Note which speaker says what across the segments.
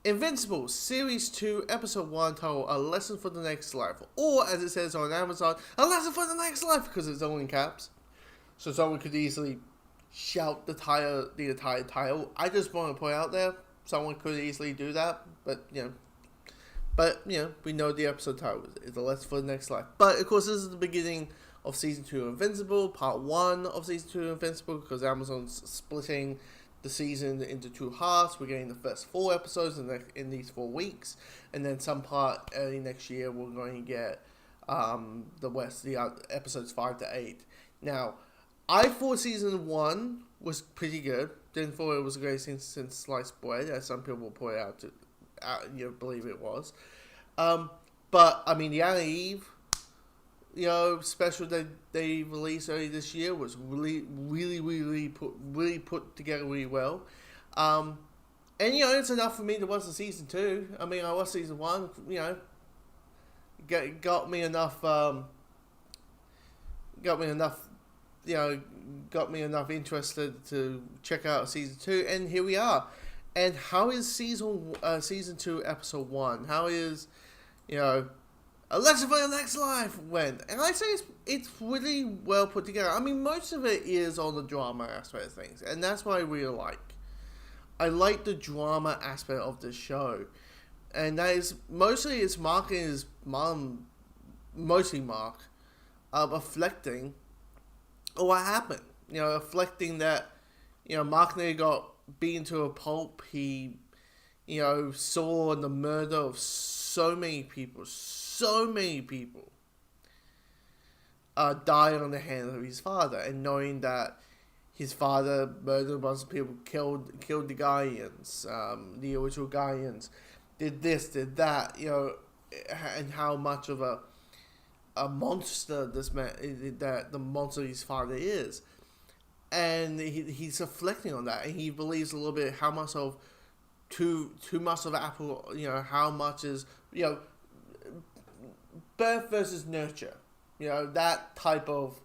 Speaker 1: Invincible, Series 2, Episode 1, titled A Lesson for the Next Life. Or, as it says on Amazon, A Lesson for the Next Life, because it's all in caps. So someone could easily shout the entire title. I just want to point out there, someone could easily do that, but, we know the episode title is A Lesson for the Next Life. But, of course, this is the beginning of Season 2 of Invincible, Part 1 of Season 2 of Invincible, because Amazon's splitting the season into 2 halves. We're getting the first 4 episodes in these 4 weeks, and then some part early next year we're going to get the episodes 5 to 8. Now, I thought Season 1 was pretty good. Didn't thought it was a great since sliced bread, as some people point out believe it was. But I mean, the Anna Eve special that they released early this year was really put together really well. And it's enough for me to watch the Season 2. I mean, I watched Season 1, got me enough interested to check out Season 2, and here we are. And how is Season 2, Episode 1? How is, A Lesson for the Next Life went? And I say it's really well put together. I mean, most of it is on the drama aspect of things, and that's what I really like. I like the drama aspect of the show, and that is mostly its marketing is mostly Mark, reflecting what happened. Reflecting that, Mark nearly got beaten to a pulp. He, saw the murder of so many people die on the hands of his father, and knowing that his father murdered a bunch of people, killed the Guardians, the original Guardians, did this, did that, and how much of a monster this man, that the monster his father is, and he's reflecting on that, and he believes a little bit how much of too much of apple, how much is birth versus nurture, that type of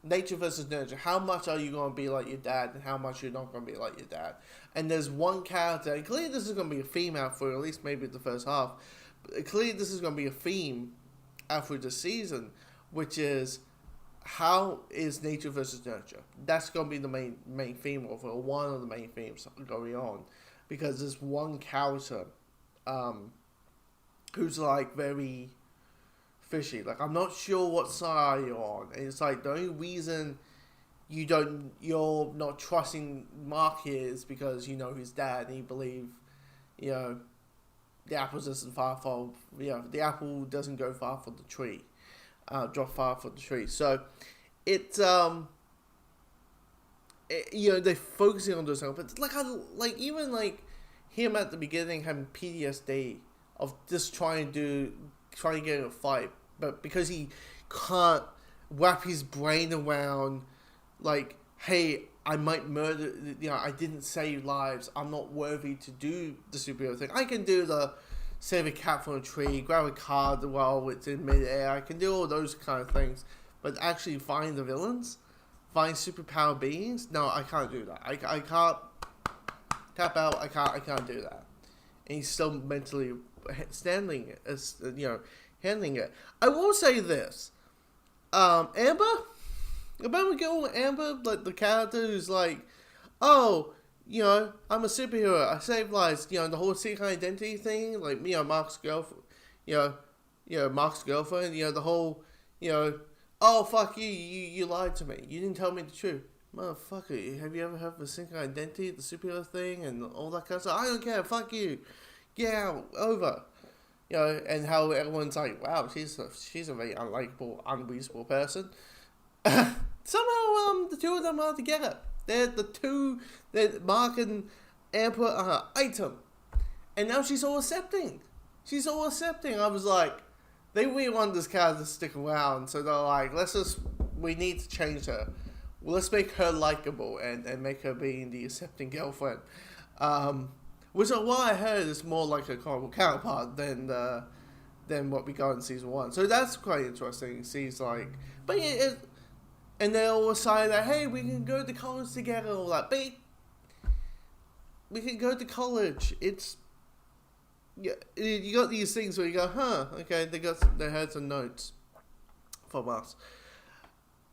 Speaker 1: nature versus nurture. How much are you going to be like your dad, and how much you're not going to be like your dad? And there's one character, and clearly this is going to be a theme out for at least maybe the first half. Clearly this is going to be a theme after the season, which is how is nature versus nurture. That's going to be the main theme of it, or one of the main themes going on, because there's one character who's like very fishy. Like, I'm not sure what side you're on, and it's like the only reason you're not trusting Mark here is because his dad, and you believe the apple doesn't far fall. The apple doesn't go far from the tree, drop far from the tree. So it's they're focusing on those things, but even him at the beginning having PTSD of just trying to get in a fight, but because he can't wrap his brain around, hey, I might murder, I didn't save lives, I'm not worthy to do the superhero thing. I can do the save a cat from a tree, grab a card while it's in midair, I can do all those kind of things, but actually find the villains, find superpower beings, no, I can't do that. I can't tap out, I can't do that. And he's still mentally handling it. I will say this, Amber, remember girl Amber, the character who's like, oh, I'm a superhero, I save lives, the whole secret identity thing, Mark's girlfriend, Mark's girlfriend, the whole, oh, fuck you, you lied to me, you didn't tell me the truth. Motherfucker, have you ever heard of the secret identity, the superhero thing, and all that kind of stuff? I don't care, fuck you, get out, over. And how everyone's like, wow, she's a very unlikable, unreasonable person. Somehow, the two of them are together. They're Mark and Amber are her item. And now she's all accepting. I was like, they really want this character to stick around, so they're like, we need to change her. Let's make her likable and make her being the accepting girlfriend. Which is what I heard is more like a comical counterpart than what we got in Season 1. So that's quite interesting. She's like, but and they all decided that, hey, we can go to college together, all that. But we can go to college. It's yeah, you got these things where you go, huh, okay, they had some notes from us.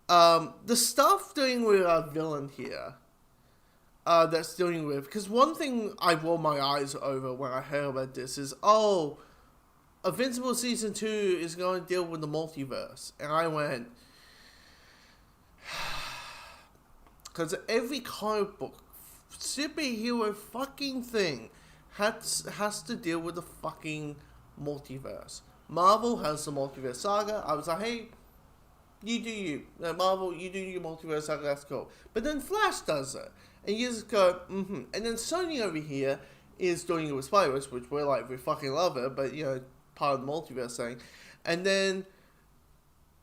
Speaker 1: The stuff doing with our villain here, that's dealing with, because one thing I rolled my eyes over when I heard about this is, Invincible Season 2 is going to deal with the multiverse. And I went, because every comic book, superhero fucking thing has to deal with the fucking multiverse. Marvel has the multiverse saga. I was like, hey, you do you. Marvel, you do your multiverse saga, that's cool. But then Flash does it. And you just go, mm-hmm. And then Sony over here is doing it with Spider-Verse, which we're like, we fucking love it, but, you know, part of the multiverse thing. And then,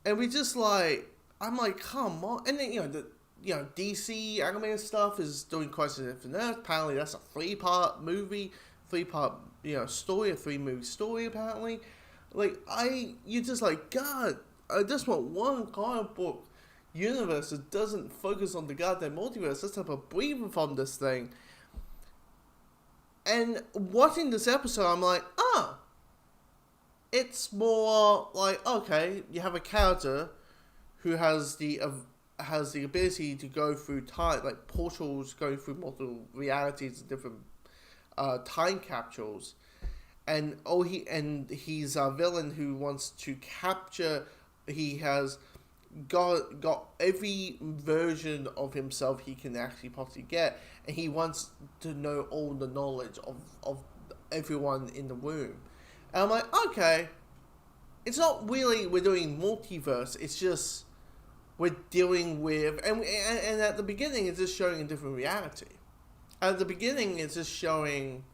Speaker 1: and we just like, I'm like, come on. And then, DC animated stuff is doing Crisis on Infinite Earth. Apparently that's a 3-part movie, 3-part, story, a 3-movie story, apparently. Like, you're just like, God, I just want one comic book universe that doesn't focus on the goddamn multiverse. Let's have a breather from this thing. And watching this episode, I'm like, it's more like, okay, you have a character who has the ability to go through time, like portals going through multiple realities and different time capsules, and he's a villain who wants to capture. He has got every version of himself he can actually possibly get, and he wants to know all the knowledge of everyone in the room. And I'm like, okay, it's not really we're doing multiverse, it's just we're dealing with, and at the beginning it's just showing a different reality. At the beginning it's just showing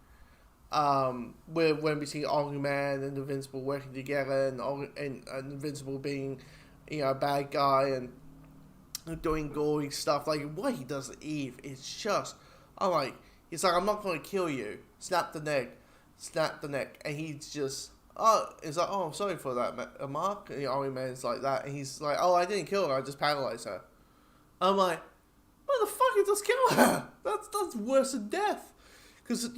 Speaker 1: when we see Omni-Man and Invincible working together, and Invincible being, a bad guy and doing gory stuff. Like, what he does to Eve is just, he's like, I'm not going to kill you. Snap the neck. And he's just, it's like, I'm sorry for that, Mark. And Omni-Man's like that. And he's like, I didn't kill her, I just paralyzed her. I'm like, motherfucker, just kill her. That's worse than death. Because,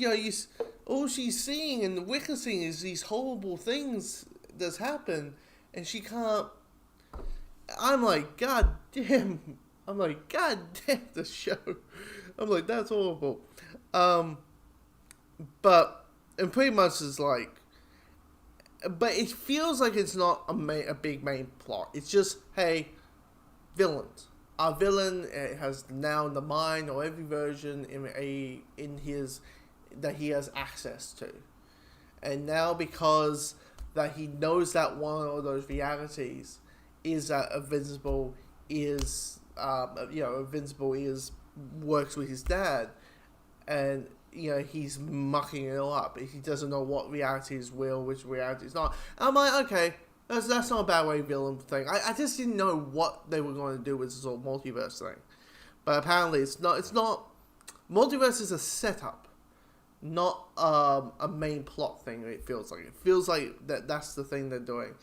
Speaker 1: all she's seeing and witnessing is these horrible things that's happened, and she can't. I'm like, God damn, the show. I'm like, that's horrible. But, and pretty much is like, but it feels like it's not a big main plot. It's just, hey, villains. Our villain has now the mind or every version in his that he has access to, and now because that he knows that one of those realities is that Invincible is works with his dad, and he's mucking it all up. He doesn't know what reality is real, which reality is not. And I'm like, okay. That's not a bad way villain thing. I just didn't know what they were going to do with this whole multiverse thing. But apparently it's not multiverse is a setup, not a main plot thing. It feels like that's the thing they're doing.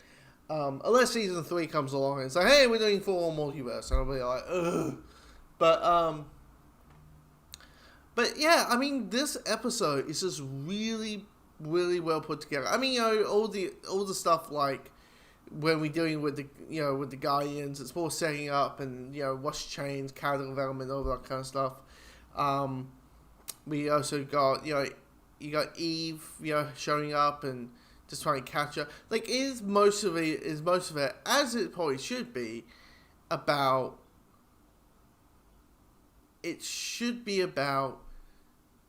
Speaker 1: Unless season 3 comes along and it's like, hey, we're doing full multiverse, and I'll be like, ugh. But yeah, I mean, this episode is just really, really well put together. I mean, all the stuff like when we're dealing with the Guardians, it's more setting up and what's changed, character development, all that kind of stuff. We also got you got Eve showing up and just trying to catch her. Like, most of it as it probably should be about. It should be about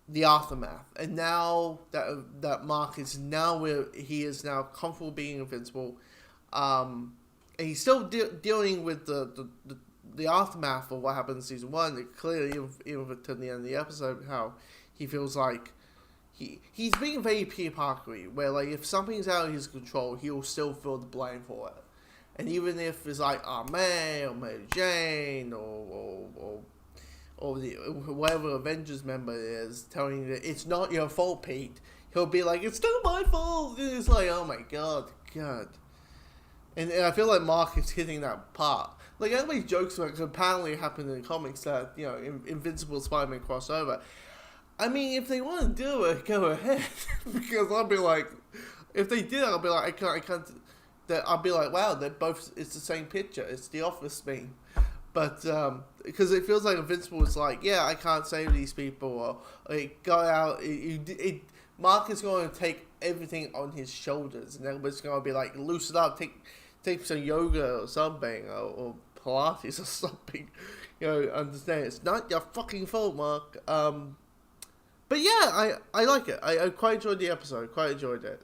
Speaker 1: the aftermath, and now that Mark is now where he is now comfortable being invincible. And he's still dealing with the aftermath of what happened in season 1. It clearly, even to the end of the episode, how he feels like he's being very Peter Parker-y, where like if something's out of his control, he'll still feel the blame for it. And even if it's like May or Mary Jane or whatever Avengers member is telling you that it's not your fault, Pete, he'll be like, it's still my fault. And it's like, oh my God. And I feel like Mark is hitting that part. Like, everybody jokes about it, because apparently it happened in the comics that, Invincible Spider-Man crossover. I mean, if they want to do it, go ahead. Because I'll be like, if they did, I'll be like, I can't. That I'll be like, wow, they're both. It's the same picture. It's the Office meme. But because it feels like Invincible is like, yeah, I can't save these people, or it got out. Mark is going to take everything on his shoulders, and everybody's going to be like, loosen up, take some yoga or something, or Pilates or something. You know, understand it's not your fucking fault, Mark. But yeah, I like it. I quite enjoyed the episode. Quite enjoyed it.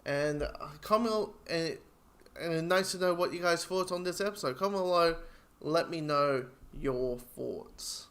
Speaker 1: And comment and nice to know what you guys thought on this episode. Comment below. Let me know your thoughts.